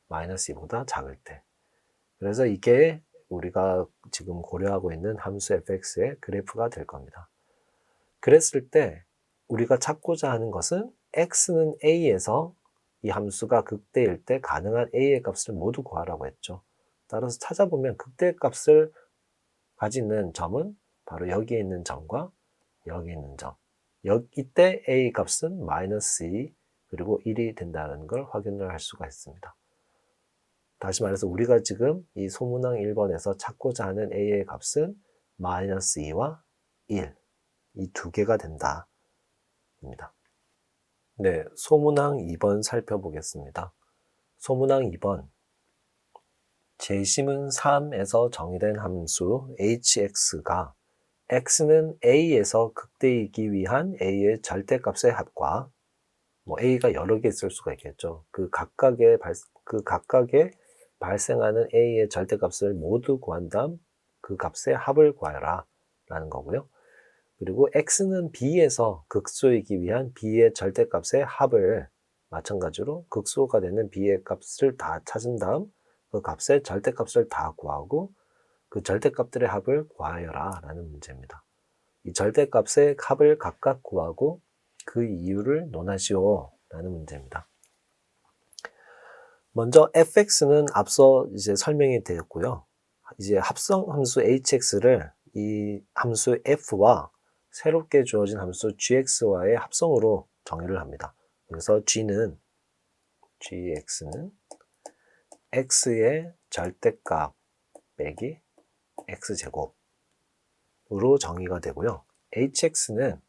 마이너스 2보다 작을 때 그래서 이게 우리가 지금 고려하고 있는 함수 fx의 그래프가 될 겁니다. 그랬을 때 우리가 찾고자 하는 것은 x는 a에서 이 함수가 극대일 때 가능한 a의 값을 모두 구하라고 했죠. 따라서 찾아보면 극대의 값을 가지는 점은 바로 여기에 있는 점과 여기에 있는 점. 이때 a 값은 마이너스 2 그리고 1이 된다는 걸 확인을 할 수가 있습니다. 다시 말해서 우리가 지금 이 소문항 1번에서 찾고자 하는 a의 값은 마이너스 2와 1 이 두 개가 된다. 입니다. 네, 소문항 2번 살펴보겠습니다. 소문항 2번 제심은 3에서 정의된 함수 hx가 x는 a에서 극대이기 위한 a의 절대값의 합과 a가 여러 개 있을 수가 있겠죠. 그 각각의 발생하는 a의 절대값을 모두 구한 다음 그 값의 합을 구하라 라는 거고요. 그리고 x는 b에서 극소이기 위한 b의 절대값의 합을 마찬가지로 극소가 되는 b의 값을 다 찾은 다음 그 값의 절대값을 다 구하고 그 절대값들의 합을 구하여라 라는 문제입니다. 이 절대값의 합을 각각 구하고 그 이유를 논하시오 라는 문제입니다. 먼저 fx는 앞서 이제 설명이 되었고요. 이제 합성 함수 hx를 이 함수 f와 새롭게 주어진 함수 gx와의 합성으로 정의를 합니다. 그래서 gx는 x의 절대값 빼기 x제곱으로 정의가 되고요. hx는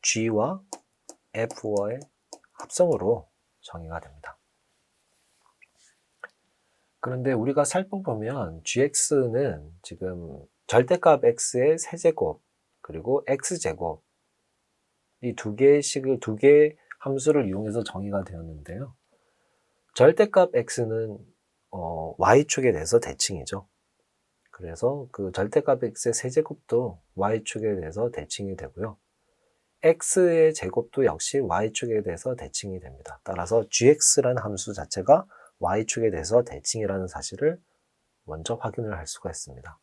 g와 f와의 합성으로 정의가 됩니다. 그런데 우리가 살펴보면 gx는 지금 절대값 x의 세제곱 그리고 x제곱 이 두 개의 함수를 이용해서 정의가 되었는데요. 절대값 x는 y축에 대해서 대칭이죠. 그래서 그 절대값 x의 세제곱도 y축에 대해서 대칭이 되고요. x의 제곱도 역시 y축에 대해서 대칭이 됩니다. 따라서 gx라는 함수 자체가 y축에 대해서 대칭이라는 사실을 먼저 확인을 할 수가 있습니다.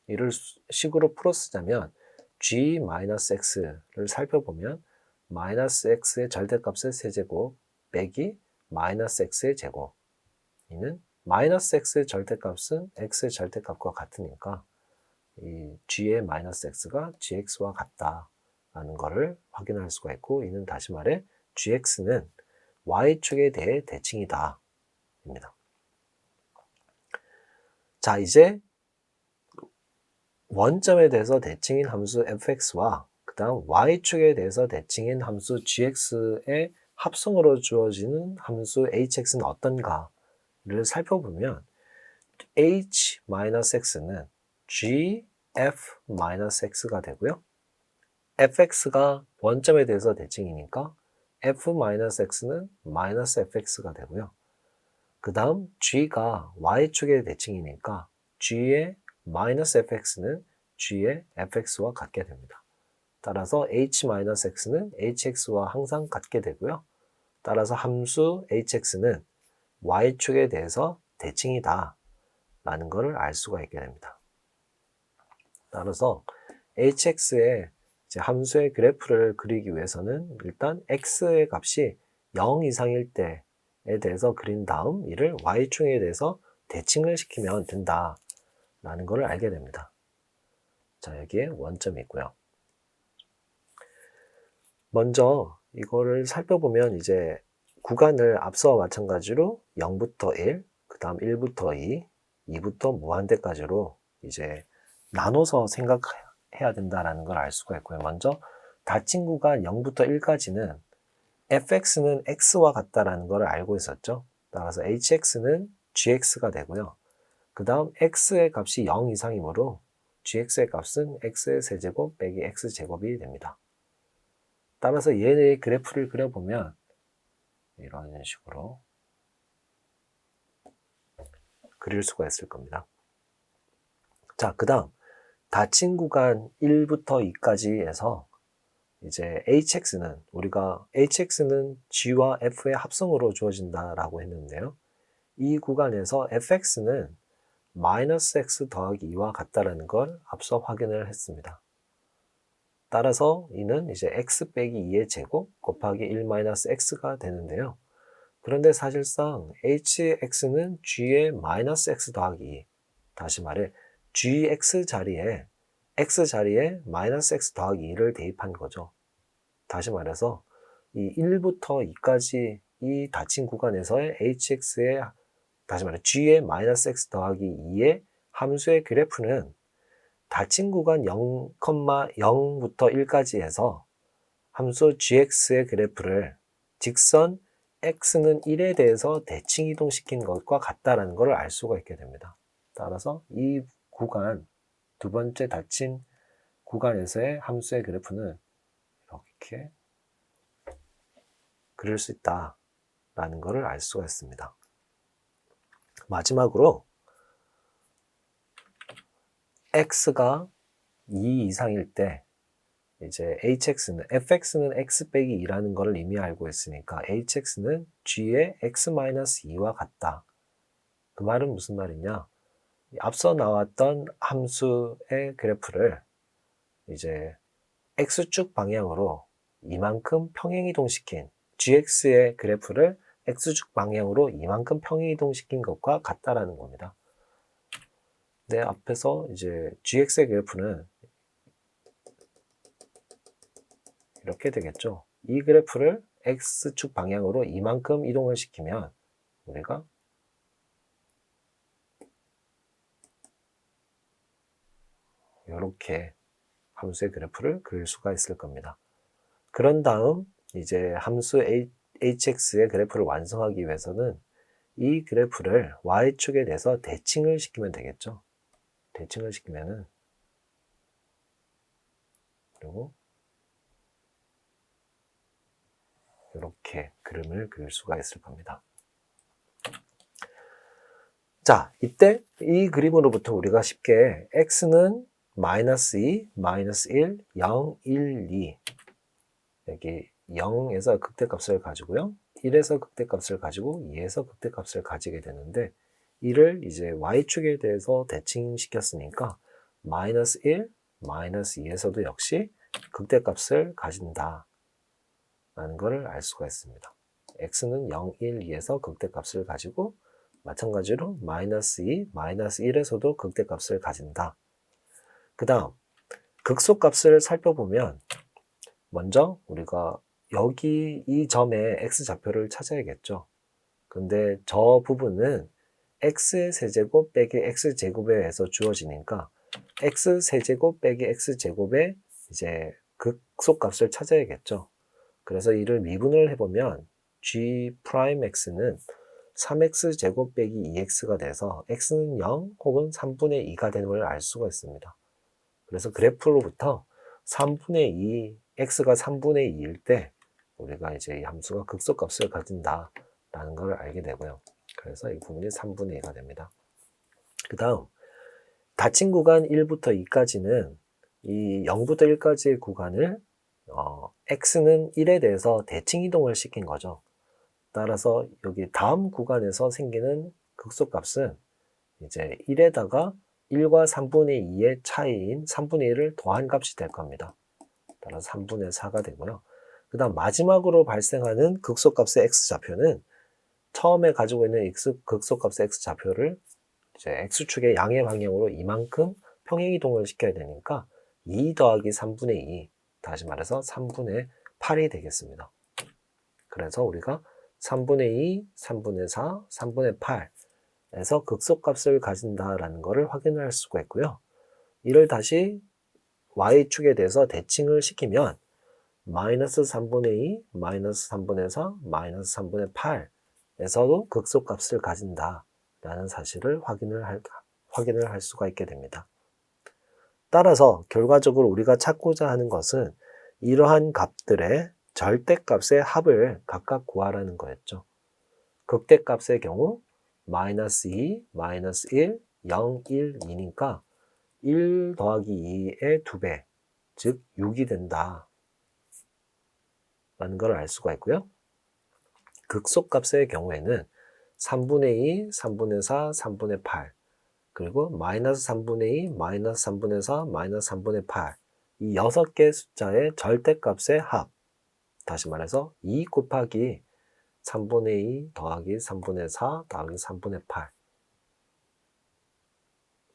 이를 식으로 풀어 쓰자면 g-x를 살펴보면 -x의 절대값의 세제곱 빼기 -x의 제곱. 이는 -x의 절대값은 x의 절대값과 같으니까 이 g의 -x가 gx와 같다라는 것을 확인할 수가 있고, 이는 다시 말해 gx는 y축에 대해 대칭이다 입니다. 자, 이제 원점에 대해서 대칭인 함수 fx와 그 다음 y축에 대해서 대칭인 함수 gx의 합성으로 주어지는 함수 hx는 어떤가를 살펴보면 h-x는 gf-x가 되고요. fx가 원점에 대해서 대칭이니까 f-x는 -fx가 되고요. 그 다음 g가 y축의 대칭이니까 g의 -fx는 g의 fx와 같게 됩니다. 따라서 h-x는 hx와 항상 같게 되고요. 따라서 함수 hx는 y축에 대해서 대칭이다 라는 것을 알 수가 있게 됩니다. 따라서 hx의 함수의 그래프를 그리기 위해서는 일단 x의 값이 0 이상일 때에 대해서 그린 다음 이를 y축에 대해서 대칭을 시키면 된다 라는 것을 알게 됩니다. 자, 여기에 원점이 있고요. 먼저 이거를 살펴보면 이제 구간을 앞서와 마찬가지로 0부터 1, 그 다음 1부터 2, 2부터 무한대까지로 이제 나눠서 생각해야 된다라는 걸 알 수가 있고요. 먼저 닫힌 구간 0부터 1까지는 fx는 x와 같다라는 걸 알고 있었죠. 따라서 hx는 gx가 되고요. 그 다음 x의 값이 0 이상이므로 gx의 값은 x의 세제곱 빼기 x제곱이 됩니다. 따라서 얘의 그래프를 그려보면 이런 식으로 그릴 수가 있을 겁니다. 자, 그 다음 닫힌 구간 1부터 2까지에서 이제 우리가 hx는 g와 f의 합성으로 주어진다라고 했는데요. 이 구간에서 fx는 -x 더하기 2와 같다라는 걸 앞서 확인을 했습니다. 따라서 이는 이제 x 빼기 2의 제곱 곱하기 1-x가 되는데요. 그런데 사실상 hx는 g의 -x 더하기 2, 다시 말해 gx 자리에 x 자리에 -x 더하기 2를 대입한 거죠. 다시 말해서 이 1부터 2까지 이 닫힌 구간에서의 hx의 다시 말해 g의 -x 더하기 2의 함수의 그래프는 닫힌 구간 0,0부터 1까지 해서 함수 gx의 그래프를 직선 x는 1에 대해서 대칭 이동시킨 것과 같다라는 것을 알 수가 있게 됩니다. 따라서 이 구간, 두 번째 닫힌 구간에서의 함수의 그래프는 이렇게 그릴 수 있다라는 것을 알 수가 있습니다. 마지막으로 x가 2 이상일 때 이제 fx는 x 빼기 2라는 것을 이미 알고 있으니까 hx는 g의 x-2와 같다. 그 말은 무슨 말이냐? 앞서 나왔던 함수의 그래프를 이제 x축 방향으로 이만큼 평행이동시킨 gx의 그래프를 x축 방향으로 이만큼 평행이동시킨 것과 같다라는 겁니다. 네, 앞에서 이제 gx의 그래프는 이렇게 되겠죠. 이 그래프를 x축 방향으로 이만큼 이동을 시키면 우리가 이렇게 함수의 그래프를 그릴 수가 있을 겁니다. 그런 다음 이제 함수 hx의 그래프를 완성하기 위해서는 이 그래프를 y축에 대해서 대칭을 시키면 되겠죠. 대칭을 시키면은 그리고 이렇게 그림을 그릴 수가 있을 겁니다. 자, 이때 이 그림으로부터 우리가 쉽게 x는 -2, -1, 0, 1, 2 여기 0에서 극대값을 가지고요. 1에서 극대값을 가지고 2에서 극대값을 가지게 되는데 이를 이제 y축에 대해서 대칭시켰으니까 마이너스 1, 마이너스 2에서도 역시 극대값을 가진다 라는 것을 알 수가 있습니다. x는 0, 1, 2에서 극대값을 가지고 마찬가지로 마이너스 2, 마이너스 1에서도 극대값을 가진다. 그 다음 극소값을 살펴보면 먼저 우리가 여기 이 점에 x좌표를 찾아야겠죠. 근데 저 부분은 x의 세제곱 빼기 x제곱에 의해서 주어지니까 x세제곱 빼기 x제곱의 이제 극소값을 찾아야겠죠. 그래서 이를 미분을 해보면 g'x는 3x제곱 빼기 2x가 돼서 x는 0 혹은 3분의 2가 되는 걸 알 수가 있습니다. 그래서 그래프로부터 3분의 2, x가 3분의 2일 때 우리가 이제 이 함수가 극소값을 가진다라는 걸 알게 되고요. 그래서 이 부분이 3분의 2가 됩니다. 그 다음 닫힌 구간 1부터 2까지는 이 0부터 1까지의 구간을 x는 1에 대해서 대칭 이동을 시킨 거죠. 따라서 여기 다음 구간에서 생기는 극소값은 이제 1에다가 1과 3분의 2의 차이인 3분의 1을 더한 값이 될 겁니다. 따라서 3분의 4가 되고요. 그 다음 마지막으로 발생하는 극소값의 x좌표는 처음에 가지고 있는 극소값의 x좌표를 이제 x축의 양의 방향으로 이만큼 평행이동을 시켜야 되니까 2 더하기 3분의 2, 다시 말해서 3분의 8이 되겠습니다. 그래서 우리가 3분의 2, 3분의 4, 3분의 8에서 극소값을 가진다라는 것을 확인할 수가 있고요. 이를 다시 y축에 대해서 대칭을 시키면 마이너스 3분의 2, 마이너스 3분의 4, 마이너스 3분의 8에서도 극소값을 가진다라는 사실을 확인을 할 수가 있게 됩니다. 따라서 결과적으로 우리가 찾고자 하는 것은 이러한 값들의 절대값의 합을 각각 구하라는 거였죠. 극대값의 경우 마이너스 2, 마이너스 1, 0, 1, 2니까 1 더하기 2의 2배, 즉 6이 된다 라는 걸 알 수가 있고요. 극소값의 경우에는 3분의 2, 3분의 4, 3분의 8 그리고 마이너스 3분의 2, 마이너스 3분의 4, 마이너스 3분의 8 이 6개의 숫자의 절대값의 합, 다시 말해서 2 곱하기 3분의 2 더하기 3분의 4 더하기 3분의 8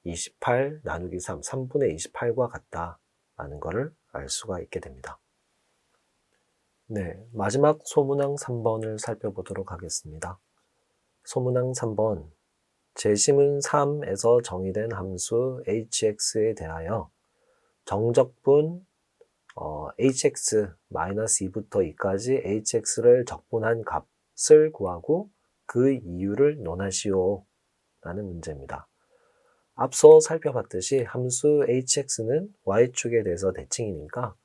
28 나누기 3, 3분의 28과 같다라는 것을 알 수가 있게 됩니다. 네, 마지막 소문항 3번을 살펴보도록 하겠습니다. 소문항 3번, 제시문 3에서 정의된 함수 hx에 대하여 정적분 hx-2부터 2까지 hx를 적분한 값을 구하고 그 이유를 논하시오 라는 문제입니다. 앞서 살펴봤듯이 함수 hx는 y축에 대해서 대칭이니까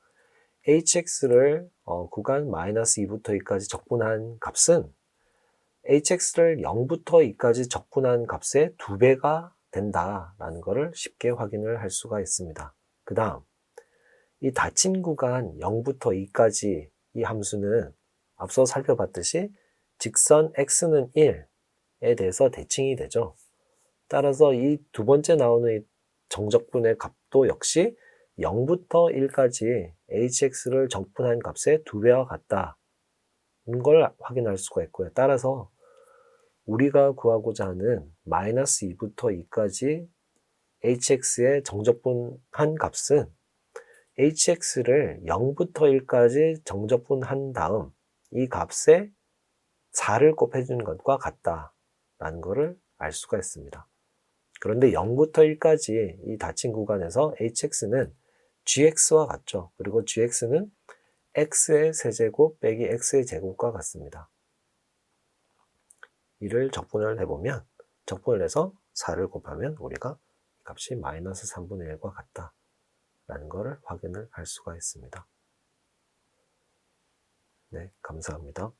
hx를 구간 마이너스 2부터 2까지 적분한 값은 hx를 0부터 2까지 적분한 값의 2배가 된다라는 것을 쉽게 확인을 할 수가 있습니다. 그 다음 이 닫힌 구간 0부터 2까지 이 함수는 앞서 살펴봤듯이 직선 x는 1에 대해서 대칭이 되죠. 따라서 이 두 번째 나오는 이 정적분의 값도 역시 0부터 1까지 hx를 적분한 값의 2배와 같다는 걸 확인할 수가 있고요. 따라서 우리가 구하고자 하는 마이너스 2부터 2까지 hx의 정적분한 값은 hx를 0부터 1까지 정적분한 다음 이 값에 4를 곱해주는 것과 같다라는 것을 알 수가 있습니다. 그런데 0부터 1까지 이 닫힌 구간에서 hx는 gx와 같죠. 그리고 gx는 x의 세제곱 빼기 x의 제곱과 같습니다. 이를 적분을 해보면 적분을 해서 4를 곱하면 우리가 값이 마이너스 3분의 1과 같다 라는 것을 확인을 할 수가 있습니다. 네, 감사합니다.